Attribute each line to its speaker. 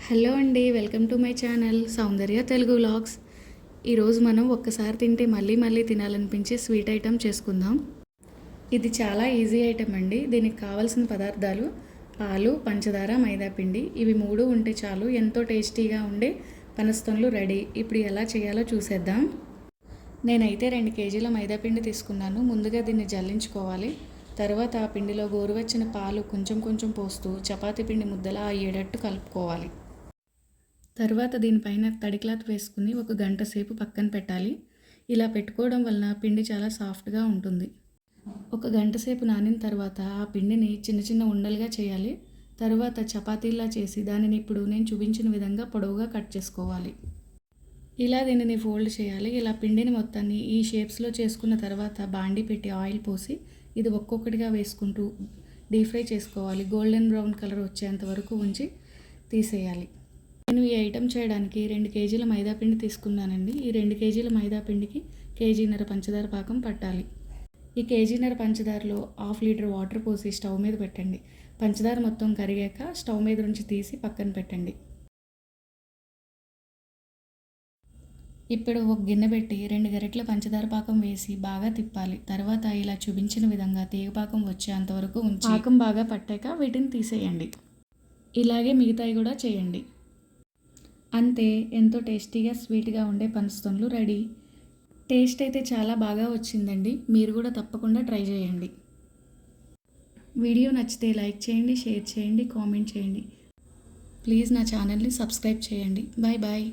Speaker 1: Hello అండి, welcome to my channel Soundarya Telugu vlogs. ఈరోజు మనం ఒక్కసారి తింటే మళ్ళీ మళ్ళీ తినాలనిపించే స్వీట్ ఐటెం చేసుకుందాం. ఇది చాలా ఈజీ ఐటెం అండి. దీనికి కావాల్సిన పదార్థాలు పాలు, పంచదార, మైదా పిండి. ఇవి మూడు ఉంటే చాలు ఎంతో టేస్టీగా ఉండే పనస్తొనలు రెడీ. ఇప్పుడు ఎలా చేయాలో చూసేద్దాం. నేనైతే 2 కేజీల మైదా పిండి తీసుకున్నాను. ముందుగా దీన్ని జల్లించుకోవాలి. తర్వాత ఆ పిండిలో గోరువెచ్చని పాలు కొంచెం కొంచెం పోస్తూ చపాతీ పిండి ముద్దలా అయ్యేటట్టు కలుపుకోవాలి. తర్వాత దీనిపైన తడి క్లాత్ వేసుకుని 1 గంట సేపు పక్కన పెట్టాలి. ఇలా పెట్టుకోవడం వలన పిండి చాలా సాఫ్ట్గా ఉంటుంది. 1 గంట సేపు నానిన తర్వాత ఆ పిండిని చిన్న చిన్న ఉండలుగా చేయాలి. తర్వాత చపాతీలా చేసి దానిని ఇప్పుడు నేను చూపించిన విధంగా పొడవుగా కట్ చేసుకోవాలి. ఇలా దీనిని ఫోల్డ్ చేయాలి. ఇలా పిండిని మొత్తాన్ని ఈ షేప్స్లో చేసుకున్న తర్వాత బాండీ పెట్టి ఆయిల్ పోసి ఇది ఒక్కొక్కటిగా వేసుకుంటూ డీప్ ఫ్రై చేసుకోవాలి. గోల్డెన్ బ్రౌన్ కలర్ వచ్చేంత వరకు ఉంచి తీసేయాలి. నేను ఈ ఐటెం చేయడానికి 2 కేజీల మైదా పిండి తీసుకున్నానండి. ఈ 2 కేజీల మైదా పిండికి కేజీన్నర పంచదార పాకం పట్టాలి. ఈ కేజీన్నర పంచదారలో 1/2 లీటర్ వాటర్ పోసి స్టవ్ మీద పెట్టండి. పంచదార మొత్తం కరిగాక స్టవ్ మీద నుంచి తీసి పక్కన పెట్టండి. ఇప్పుడు ఒక గిన్నె పెట్టి 2 గరిటెల పంచదార పాకం వేసి బాగా తిప్పాలి. తర్వాత ఇలా చూపించిన విధంగా తీగపాకం వచ్చేంత వరకు ఉంచి పాకం బాగా పట్టాక వీటిని తీసేయండి. ఇలాగే మిగతాయి కూడా చేయండి. అంతే, ఎంతో టేస్టీగా స్వీట్గా ఉండే పనస్తొనలు రెడీ. టేస్ట్ అయితే చాలా బాగా వచ్చిందండి. మీరు కూడా తప్పకుండా ట్రై చేయండి. వీడియో నచ్చితే లైక్ చేయండి, షేర్ చేయండి, కామెంట్ చేయండి. ప్లీజ్ నా ఛానల్ని సబ్స్క్రైబ్ చేయండి. Bye bye.